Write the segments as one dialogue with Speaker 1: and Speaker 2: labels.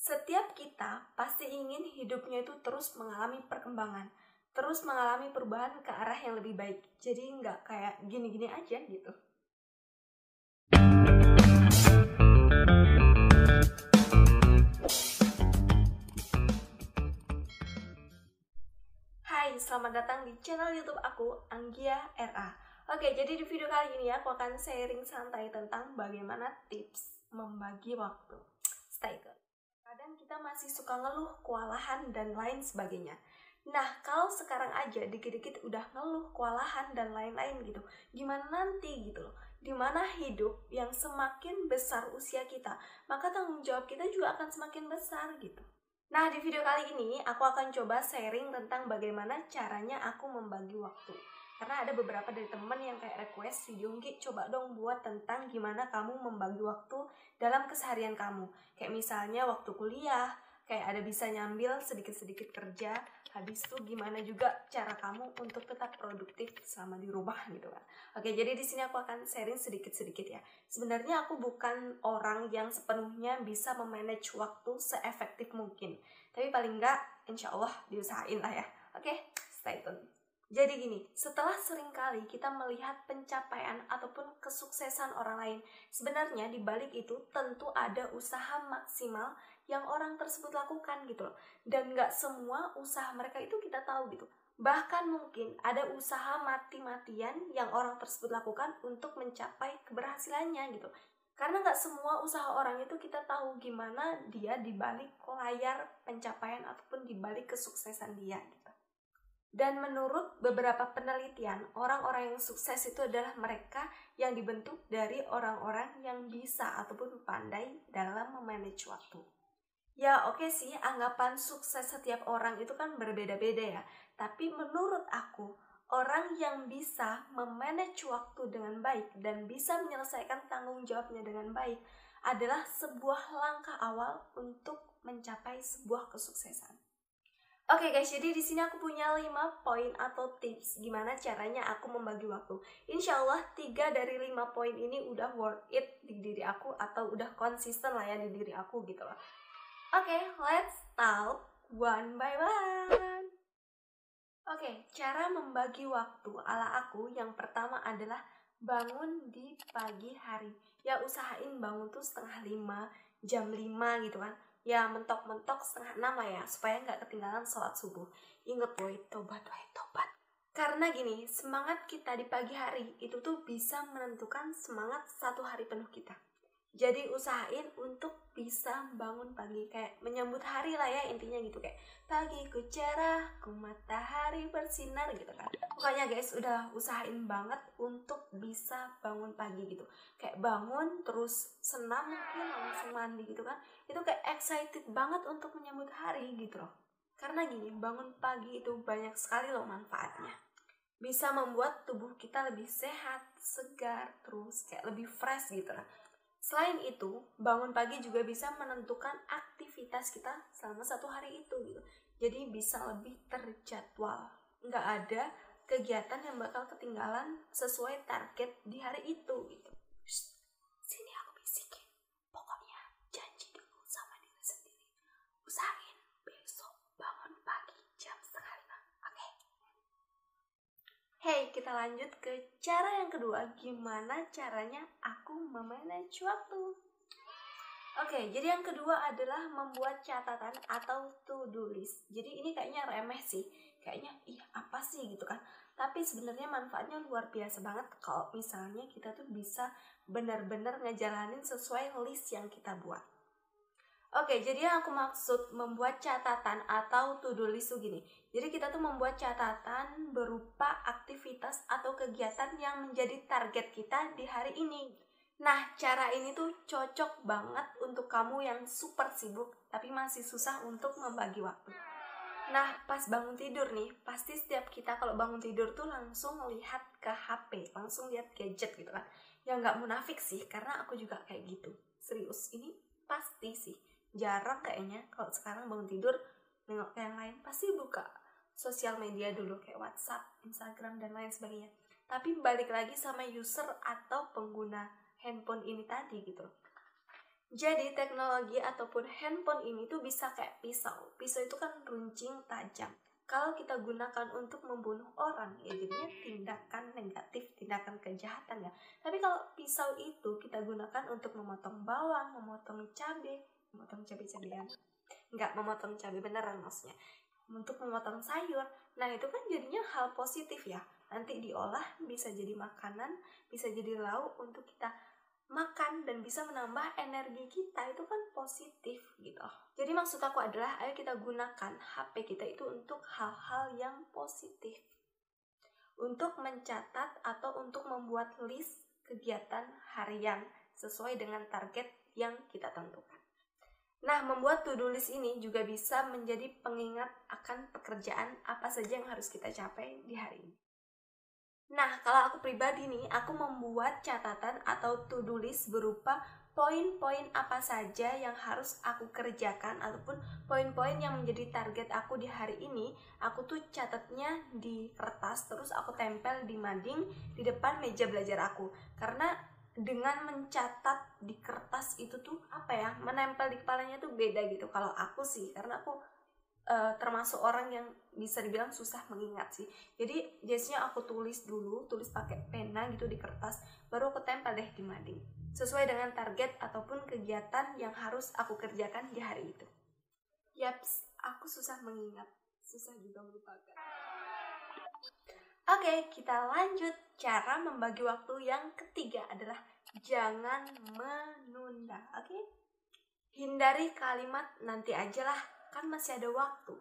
Speaker 1: Setiap kita pasti ingin hidupnya itu terus mengalami perkembangan, terus mengalami perubahan ke arah yang lebih baik. Jadi nggak kayak gini-gini aja gitu. Hai, selamat datang di channel YouTube aku, Anggia RA. Oke, jadi di video kali ini aku akan sharing santai tentang bagaimana tips membagi waktu. Stay tune. Kadang kita masih suka ngeluh, kewalahan, dan lain sebagainya. Nah, kalau sekarang aja dikit-dikit udah ngeluh, kewalahan, dan lain-lain gitu, gimana nanti gitu loh? Dimana hidup yang semakin besar usia kita, maka tanggung jawab kita juga akan semakin besar gitu. Nah, di video kali ini aku akan coba sharing tentang bagaimana caranya aku membagi waktu. Karena ada beberapa dari temen yang kayak request video, Nggi, coba dong buat tentang gimana kamu membagi waktu dalam keseharian kamu. Kayak misalnya waktu kuliah, kayak ada bisa nyambil sedikit-sedikit kerja, habis itu gimana juga cara kamu untuk tetap produktif selama di rumah gitu kan. Oke, jadi di sini aku akan sharing sedikit-sedikit ya. Sebenarnya aku bukan orang yang sepenuhnya bisa memanage waktu seefektif mungkin. Tapi paling enggak, insya Allah diusahain lah ya. Oke, stay tune. Jadi gini, setelah seringkali kita melihat pencapaian ataupun kesuksesan orang lain, sebenarnya di balik itu tentu ada usaha maksimal yang orang tersebut lakukan gitu loh. Dan nggak semua usaha mereka itu kita tahu gitu. Bahkan mungkin ada usaha mati-matian yang orang tersebut lakukan untuk mencapai keberhasilannya gitu. Karena nggak semua usaha orang itu kita tahu gimana dia di balik layar pencapaian ataupun di balik kesuksesan dia gitu. Dan menurut beberapa penelitian, orang-orang yang sukses itu adalah mereka yang dibentuk dari orang-orang yang bisa ataupun pandai dalam memanage waktu. Ya oke sih, anggapan sukses setiap orang itu kan berbeda-beda ya. Tapi menurut aku, orang yang bisa memanage waktu dengan baik dan bisa menyelesaikan tanggung jawabnya dengan baik adalah sebuah langkah awal untuk mencapai sebuah kesuksesan. Oke guys, jadi di sini aku punya 5 poin atau tips gimana caranya aku membagi waktu. Insya Allah 3 dari 5 poin ini udah worth it di diri aku atau udah konsisten lah ya di diri aku gitu loh. Oke, let's talk one by one. Oke, cara membagi waktu ala aku yang pertama adalah bangun di pagi hari. Ya usahain bangun tuh 4:30, jam 5 gitu kan. Ya mentok-mentok 5:30 lah ya, supaya nggak ketinggalan sholat subuh. Ingat boy, tobat. Karena gini, semangat kita di pagi hari itu tuh bisa menentukan semangat satu hari penuh kita. Jadi usahain untuk bisa bangun pagi, kayak menyambut hari lah ya intinya gitu, kayak pagiku cerah, ku matahari bersinar gitu kan. Pokoknya guys udah usahain banget untuk bisa bangun pagi gitu. Kayak bangun terus senam mungkin langsung mandi gitu kan. Itu kayak excited banget untuk menyambut hari gitu loh. Karena gini, bangun pagi itu banyak sekali loh manfaatnya. Bisa membuat tubuh kita lebih sehat, segar, terus kayak lebih fresh gitu lah. Selain itu, bangun pagi juga bisa menentukan aktivitas kita selama satu hari itu gitu. Jadi bisa lebih terjadwal. Nggak ada kegiatan yang bakal ketinggalan sesuai target di hari itu gitu. Shh, sini aku bisikin. Pokoknya janji dulu sama diri sendiri. Usahain besok bangun pagi jam 4:30. Oke? Hey, kita lanjut ke cara yang kedua, gimana caranya aku memanage waktu. Oke, jadi yang kedua adalah membuat catatan atau to-do list. Jadi ini kayaknya remeh sih, kayaknya apa sih gitu kan. Tapi sebenarnya manfaatnya luar biasa banget kalau misalnya kita tuh bisa benar-benar ngejalanin sesuai list yang kita buat. Oke, jadi yang aku maksud membuat catatan atau to-do list tuh gini. Jadi kita tuh membuat catatan berupa aktivitas atau kegiatan yang menjadi target kita di hari ini. Nah, cara ini tuh cocok banget untuk kamu yang super sibuk tapi masih susah untuk membagi waktu. Nah, pas bangun tidur nih, pasti setiap kita kalau bangun tidur tuh langsung lihat ke HP, langsung lihat gadget gitu kan. Ya nggak munafik sih, karena aku juga kayak gitu. Serius, ini pasti sih. Jarang kayaknya kalau sekarang bangun tidur nengok ke yang lain, pasti buka sosial media dulu kayak WhatsApp, Instagram, dan lain sebagainya. Tapi balik lagi sama user atau pengguna handphone ini tadi gitu. Jadi teknologi ataupun handphone ini tuh bisa kayak pisau. Pisau itu kan runcing tajam. Kalau kita gunakan untuk membunuh orang, ya jadinya tindakan negatif, tindakan kejahatan ya. Tapi kalau pisau itu kita gunakan untuk memotong bawang, memotong cabai-cabean. Enggak, memotong cabai beneran maksudnya. Untuk memotong sayur. Nah, itu kan jadinya hal positif ya. Nanti diolah bisa jadi makanan, bisa jadi lauk untuk kita makan dan bisa menambah energi kita, itu kan positif gitu. Jadi maksud aku adalah ayo kita gunakan HP kita itu untuk hal-hal yang positif, untuk mencatat atau untuk membuat list kegiatan harian sesuai dengan target yang kita tentukan. Nah, membuat to-do list ini juga bisa menjadi pengingat akan pekerjaan apa saja yang harus kita capai di hari ini. Nah, kalau aku pribadi nih, aku membuat catatan atau to-do list berupa poin-poin apa saja yang harus aku kerjakan ataupun poin-poin yang menjadi target aku di hari ini. Aku tuh catatnya di kertas, terus aku tempel di mading di depan meja belajar aku. Karena dengan mencatat di kertas itu tuh menempel di kepalanya tuh beda gitu. Kalau aku sih, karena aku termasuk orang yang bisa dibilang susah mengingat sih. Jadi biasanya aku tulis pakai pena gitu di kertas, baru aku tempel deh di mading sesuai dengan target ataupun kegiatan yang harus aku kerjakan di hari itu. Yaps, aku susah mengingat, susah juga melupakan. Oke, kita lanjut. Cara membagi waktu yang ketiga adalah jangan menunda. Oke? Hindari kalimat nanti aja lah, kan masih ada waktu.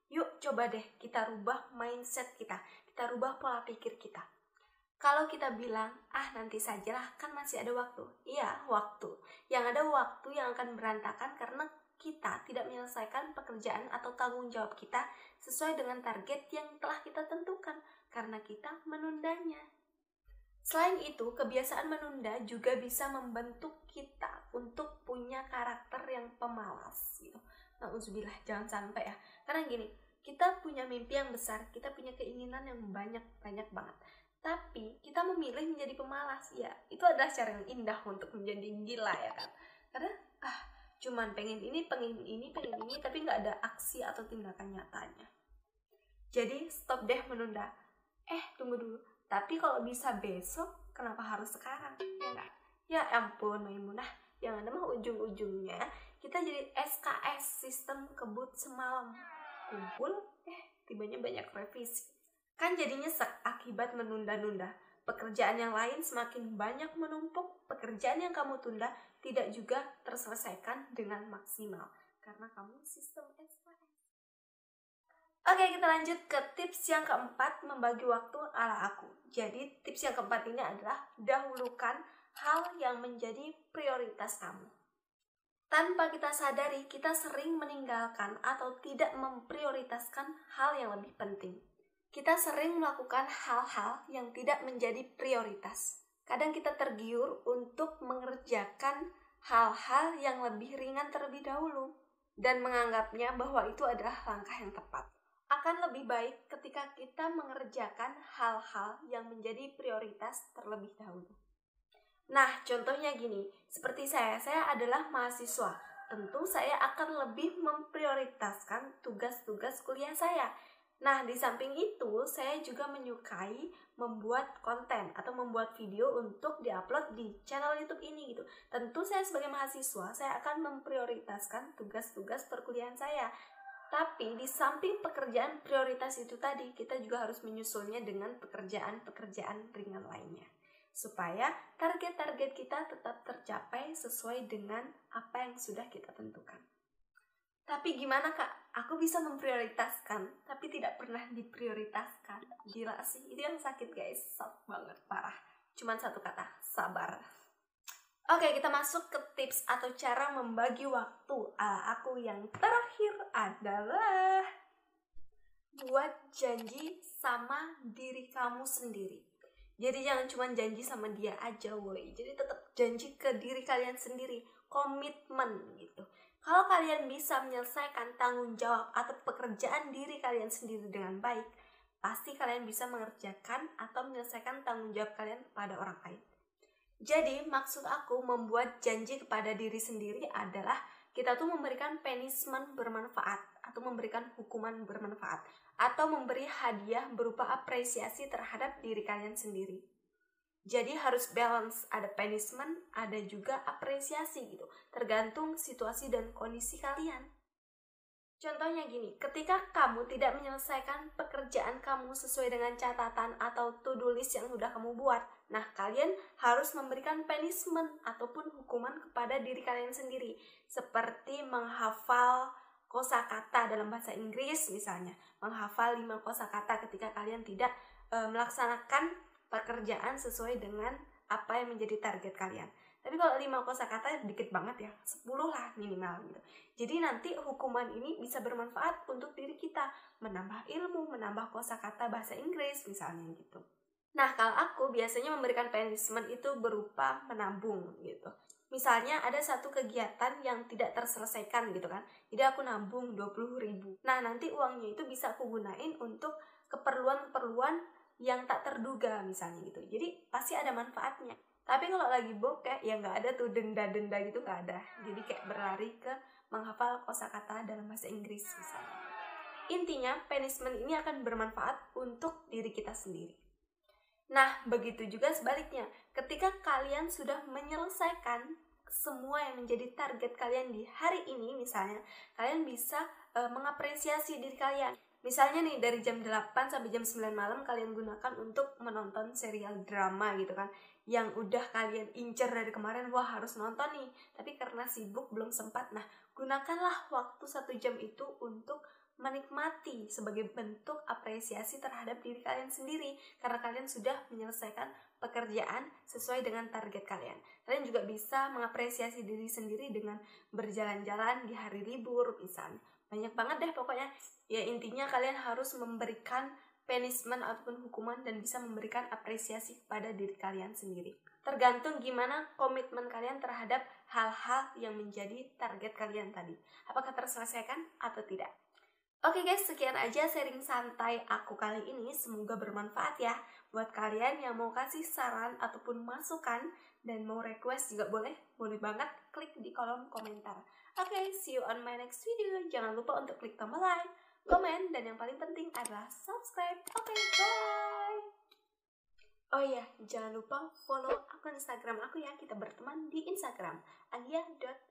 Speaker 1: Yuk coba deh kita rubah mindset kita rubah pola pikir kita. Kalau kita bilang, nanti sajalah, kan masih ada waktu. Iya, waktu. Yang ada waktu yang akan berantakan karena kita tidak menyelesaikan pekerjaan atau tanggung jawab kita sesuai dengan target yang telah kita tentukan karena kita menundanya. Selain itu, kebiasaan menunda juga bisa membentuk kita untuk punya karakter yang pemalas gitu. Nauzubillah, jangan sampai ya. Karena gini, kita punya mimpi yang besar, kita punya keinginan yang banyak banget. Tapi kita memilih menjadi pemalas, ya itu adalah cara yang indah untuk menjadi gila ya kan. Karena cuman pengen ini, tapi nggak ada aksi atau tindakan nyatanya. Jadi stop deh menunda. Tunggu dulu. Tapi kalau bisa besok, kenapa harus sekarang? Ya nggak? Ya ampun Maimunah, yang ada mah ujung-ujungnya kita jadi SKS, sistem kebut semalam. Kumpul, tibanya banyak revisi. Kan jadi nyesek akibat menunda-nunda. Pekerjaan yang lain semakin banyak menumpuk, pekerjaan yang kamu tunda tidak juga terselesaikan dengan maksimal. Karena kamu sistem SKS. Oke, kita lanjut ke tips yang keempat, membagi waktu ala aku. Jadi, tips yang keempat ini adalah dahulukan hal yang menjadi prioritas kamu. Tanpa kita sadari, kita sering meninggalkan atau tidak memprioritaskan hal yang lebih penting. Kita sering melakukan hal-hal yang tidak menjadi prioritas. Kadang kita tergiur untuk mengerjakan hal-hal yang lebih ringan terlebih dahulu dan menganggapnya bahwa itu adalah langkah yang tepat. Akan lebih baik ketika kita mengerjakan hal-hal yang menjadi prioritas terlebih dahulu. Nah, contohnya gini, seperti saya adalah mahasiswa. Tentu saya akan lebih memprioritaskan tugas-tugas kuliah saya. Nah, di samping itu, saya juga menyukai membuat konten atau membuat video untuk diupload di channel YouTube ini gitu. Tentu saya sebagai mahasiswa, saya akan memprioritaskan tugas-tugas perkuliahan saya. Tapi di samping pekerjaan prioritas itu tadi, kita juga harus menyusulnya dengan pekerjaan-pekerjaan ringan lainnya. Supaya target-target kita tetap tercapai sesuai dengan apa yang sudah kita tentukan. Tapi gimana Kak? Aku bisa memprioritaskan, tapi tidak pernah diprioritaskan. Gila sih, itu yang sakit guys, sakit banget, parah. Cuman satu kata, sabar. Oke, kita masuk ke tips atau cara membagi waktu ala aku. Yang terakhir adalah buat janji sama diri kamu sendiri. Jadi jangan cuma janji sama dia aja woi. Jadi tetap janji ke diri kalian sendiri, komitmen gitu. Kalau kalian bisa menyelesaikan tanggung jawab atau pekerjaan diri kalian sendiri dengan baik, pasti kalian bisa mengerjakan atau menyelesaikan tanggung jawab kalian pada orang lain. Jadi maksud aku membuat janji kepada diri sendiri adalah kita tuh memberikan punishment bermanfaat atau memberikan hukuman bermanfaat atau memberi hadiah berupa apresiasi terhadap diri kalian sendiri. Jadi harus balance, ada punishment, ada juga apresiasi gitu, tergantung situasi dan kondisi kalian. Contohnya gini, ketika kamu tidak menyelesaikan pekerjaan kamu sesuai dengan catatan atau to-do list yang sudah kamu buat, nah kalian harus memberikan punishment ataupun hukuman kepada diri kalian sendiri, seperti menghafal kosakata dalam bahasa Inggris misalnya, menghafal 5 kosakata ketika kalian tidak melaksanakan pekerjaan sesuai dengan apa yang menjadi target kalian. Tapi kalau 5 kosakata dikit banget ya, 10 lah minimal gitu. Jadi nanti hukuman ini bisa bermanfaat untuk diri kita, menambah ilmu, menambah kosakata bahasa Inggris misalnya gitu. Nah, kalau aku biasanya memberikan punishment itu berupa menabung gitu. Misalnya ada satu kegiatan yang tidak terselesaikan gitu kan. Jadi aku nabung 20.000. Nah, nanti uangnya itu bisa aku gunain untuk keperluan-keperluan yang tak terduga misalnya gitu. Jadi pasti ada manfaatnya. Tapi kalau lagi bokeh ya nggak ada tuh denda-denda gitu, nggak ada. Jadi kayak berlari ke menghafal kosakata dalam bahasa Inggris misalnya. Intinya punishment ini akan bermanfaat untuk diri kita sendiri. Nah, begitu juga sebaliknya. Ketika kalian sudah menyelesaikan semua yang menjadi target kalian di hari ini misalnya, kalian bisa mengapresiasi diri kalian. Misalnya nih dari jam 8 sampai jam 9 malam kalian gunakan untuk menonton serial drama gitu kan, yang udah kalian incer dari kemarin, wah harus nonton nih, tapi karena sibuk belum sempat. Nah, gunakanlah waktu 1 jam itu untuk menikmati sebagai bentuk apresiasi terhadap diri kalian sendiri, karena kalian sudah menyelesaikan pekerjaan sesuai dengan target kalian. Kalian juga bisa mengapresiasi diri sendiri dengan berjalan-jalan di hari libur misalnya. Banyak banget deh pokoknya. Ya intinya kalian harus memberikan punishment ataupun hukuman dan bisa memberikan apresiasi kepada diri kalian sendiri. Tergantung gimana komitmen kalian terhadap hal-hal yang menjadi target kalian tadi. Apakah terselesaikan atau tidak? Oke guys, sekian aja sharing santai aku kali ini. Semoga bermanfaat ya buat kalian yang mau kasih saran ataupun masukan dan mau request juga boleh banget klik di kolom komentar. Oke, see you on my next video. Jangan lupa untuk klik tombol like, komen, dan yang paling penting adalah subscribe. Oke, bye! Oh iya, jangan lupa follow akun Instagram aku ya. Kita berteman di Instagram, anggia.com.